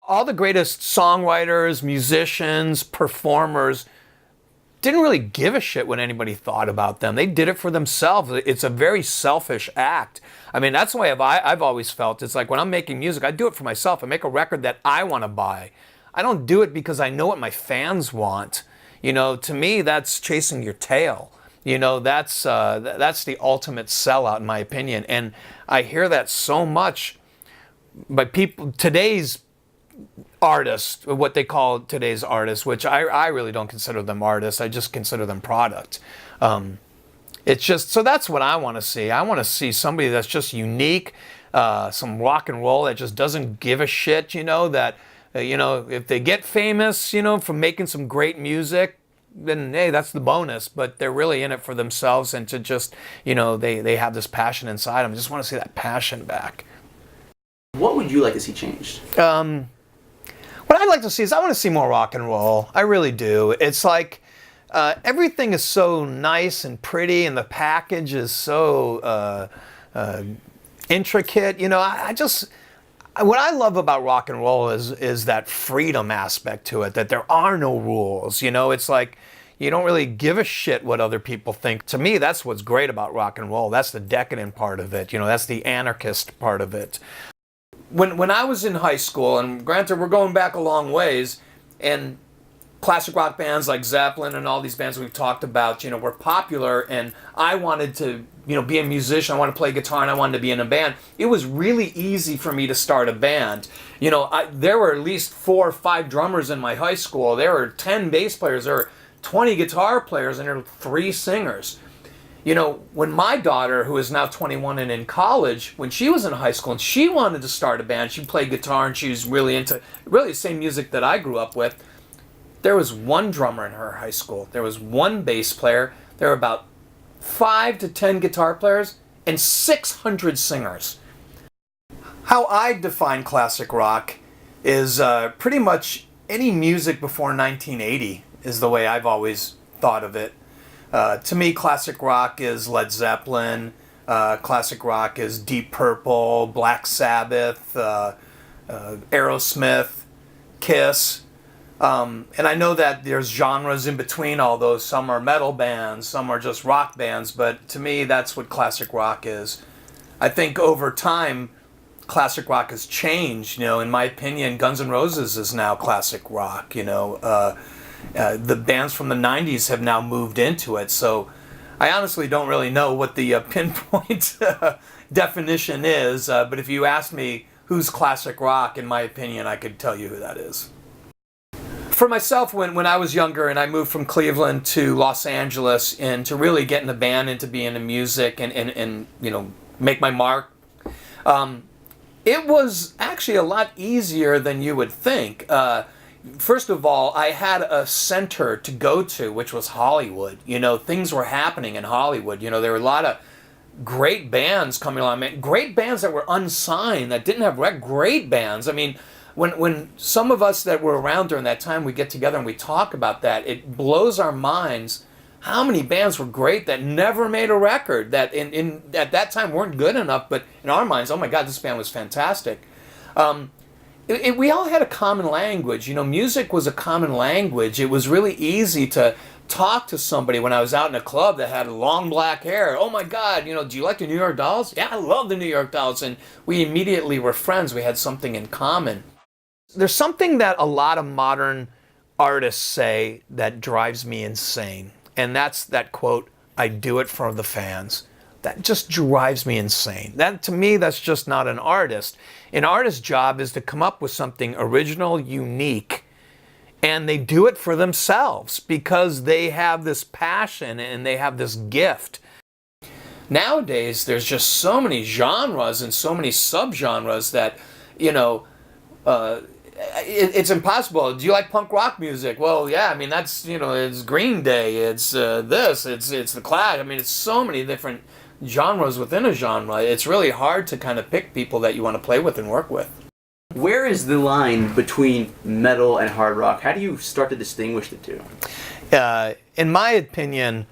all the greatest songwriters, musicians, performers didn't really give a shit what anybody thought about them. They did it for themselves. It's a very selfish act. I mean, that's the way I've always felt. It's like when I'm making music, I do it for myself. I make a record that I want to buy. I don't do it because I know what my fans want. You know, to me, that's chasing your tail. You know, that's the ultimate sellout, in my opinion. And I hear that so much by people, today's artists, what they call today's artists, which I really don't consider them artists. I just consider them product. It's just, so that's what I want to see. I want to see somebody that's just unique, some rock and roll that just doesn't give a shit, you know, that, you know, if they get famous, you know, from making some great music, then hey, that's the bonus. But they're really in it for themselves, and to just, you know, they have this passion inside them. I just want to see that passion back. What would you like to see changed? What I'd like to see is I want to see more rock and roll. I really do. It's like everything is so nice and pretty, and the package is so intricate. You know, what I love about rock and roll is that freedom aspect to it, that there are no rules. You know, it's like you don't really give a shit what other people think. To me, that's what's great about rock and roll. That's the decadent part of it. You know, that's the anarchist part of it. When I was in high school, and granted we're going back a long ways, and classic rock bands like Zeppelin and all these bands we've talked about, you know, were popular, and I wanted to, you know, be a musician. I wanted to play guitar, and I wanted to be in a band. It was really easy for me to start a band. You know, there were at least 4 or 5 drummers in my high school. There were 10 bass players. There were 20 guitar players, and there were 3 singers. You know, when my daughter, who is now 21 and in college, when she was in high school and she wanted to start a band, she played guitar and she was really into the same music that I grew up with. There was 1 drummer in her high school. There was 1 bass player. There were about 5 to 10 guitar players and 600 singers. How I define classic rock is pretty much any music before 1980 is the way I've always thought of it. To me, classic rock is Led Zeppelin, classic rock is Deep Purple, Black Sabbath, Aerosmith, Kiss. And I know that there's genres in between all those. Some are metal bands, some are just rock bands, but to me, that's what classic rock is. I think over time, classic rock has changed. You know, in my opinion, Guns N' Roses is now classic rock, you know. The bands from the 90s have now moved into it, so I honestly don't really know what the pinpoint definition is, but if you ask me who's classic rock, in my opinion, I could tell you who that is. For myself, when I was younger and I moved from Cleveland to Los Angeles and to really get in the band and to be into music and you know, make my mark, it was actually a lot easier than you would think. First of all, I had a center to go to, which was Hollywood. You know, things were happening in Hollywood. You know, there were a lot of great bands coming along. Great bands that were unsigned, that didn't have great bands. I mean, when some of us that were around during that time, we get together and we talk about that, it blows our minds how many bands were great that never made a record, that at that time weren't good enough, but in our minds, oh my God, this band was fantastic. We all had a common language. You know, music was a common language. It was really easy to talk to somebody when I was out in a club that had long black hair. Oh my God, you know, do you like the New York Dolls? Yeah, I love the New York Dolls. And we immediately were friends. We had something in common. There's something that a lot of modern artists say that drives me insane. And that's that quote, "I do it for the fans." That just drives me insane. That, to me, that's just not an artist. An artist's job is to come up with something original, unique, and they do it for themselves because they have this passion and they have this gift. Nowadays, there's just so many genres and so many subgenres that, you know, it's impossible. Do you like punk rock music? Well, yeah, I mean, that's, you know, it's Green Day, it's it's the Clash. I mean, it's so many different genres within a genre. It's really hard to kind of pick people that you want to play with and work with. Where is the line between metal and hard rock? How do you start to distinguish the two? In my opinion,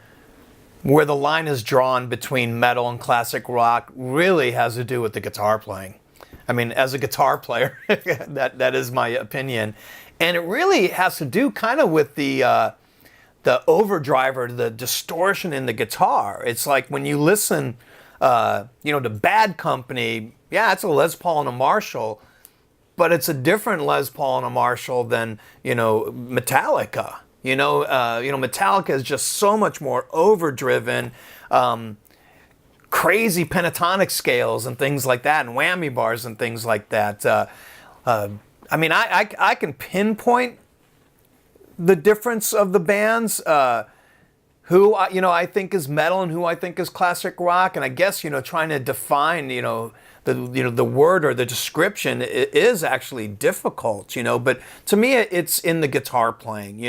where the line is drawn between metal and classic rock really has to do with the guitar playing. I mean, as a guitar player, that is my opinion. And it really has to do kind of with the overdrive or the distortion in the guitar. It's like when you listen, to Bad Company, yeah, it's a Les Paul and a Marshall, but it's a different Les Paul and a Marshall than, Metallica. Metallica is just so much more overdriven, crazy pentatonic scales and things like that, and whammy bars and things like that. I can pinpoint the difference of the bands, who I think is metal and who I think is classic rock, and I guess trying to define the word or the description is actually difficult, but to me it's in the guitar playing.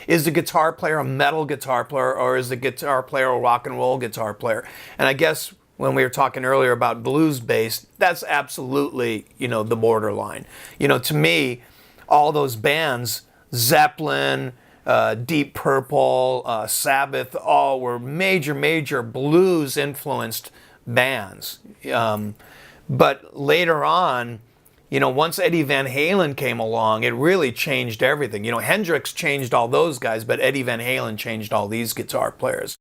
Is the guitar player a metal guitar player, or is the guitar player a rock and roll guitar player? And I guess when we were talking earlier about blues based, that's absolutely the borderline. To me, all those bands, Zeppelin, Deep Purple, Sabbath, all were major blues influenced bands. But later on, once Eddie Van Halen came along, it really changed everything. Hendrix changed all those guys, but Eddie Van Halen changed all these guitar players.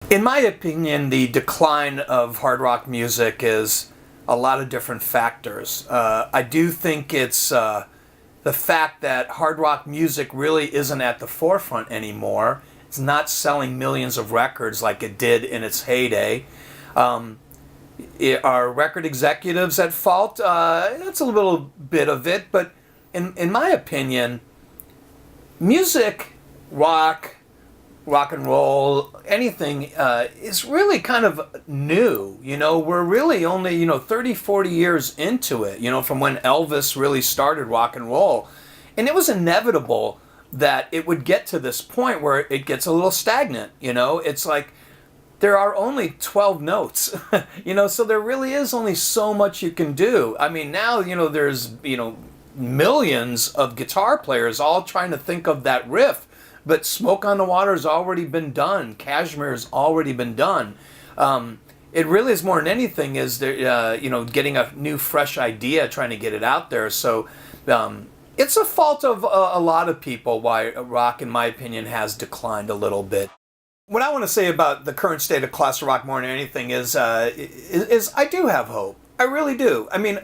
In my opinion, the decline of hard rock music is a lot of different factors. I do think it's the fact that hard rock music really isn't at the forefront anymore. It's not selling millions of records like it did in its heyday. Are record executives at fault? That's a little bit of it, but in my opinion, music, rock and roll, anything is really kind of new. We're really only 30, 40 years into it, from when Elvis really started rock and roll. And it was inevitable that it would get to this point where it gets a little stagnant. It's like there are only 12 notes, so there really is only so much you can do. I mean, now, there's, millions of guitar players all trying to think of that riff. But Smoke on the Water's already been done. Cashmere's already been done. It really is more than anything is there, getting a new, fresh idea, trying to get it out there. So it's a fault of a lot of people why rock, in my opinion, has declined a little bit. What I want to say about the current state of classic rock more than anything is I do have hope. I really do. I mean,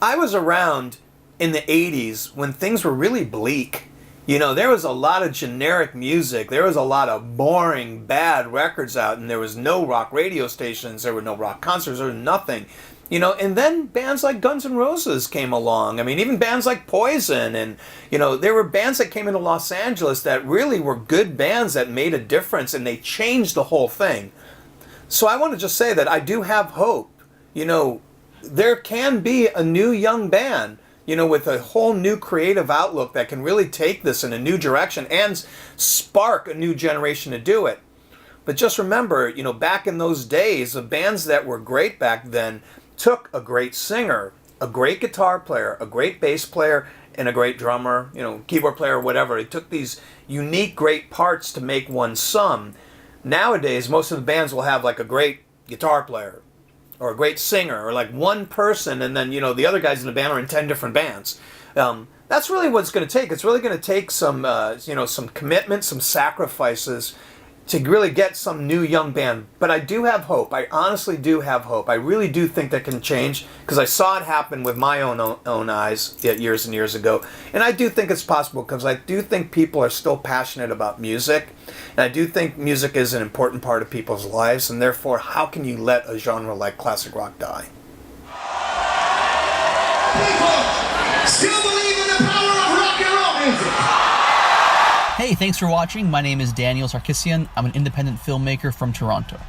I was around in the 80s when things were really bleak. There was a lot of generic music. There was a lot of boring, bad records out, and there was no rock radio stations. There were no rock concerts. There was nothing. And then bands like Guns N' Roses came along. I mean, even bands like Poison, and, there were bands that came into Los Angeles that really were good bands that made a difference, and they changed the whole thing. So I want to just say that I do have hope. There can be a new young band, with a whole new creative outlook that can really take this in a new direction and spark a new generation to do it. But just remember, back in those days, the bands that were great back then took a great singer, a great guitar player, a great bass player, and a great drummer, keyboard player, whatever. They took these unique, great parts to make one sum. Nowadays, most of the bands will have like a great guitar player, or a great singer, or like one person, and then the other guys in the band are in 10 different bands. That's really what it's going to take. It's really going to take some some commitment, some sacrifices to really get some new young band. But I do have hope. I honestly do have hope. I really do think that can change, because I saw it happen with my own eyes years and years ago. And I do think it's possible, because I do think people are still passionate about music. And I do think music is an important part of people's lives. And therefore, how can you let a genre like classic rock die? People still believe in the power of rock and roll music. Hey, thanks for watching. My name is Daniel Sarkisian. I'm an independent filmmaker from Toronto.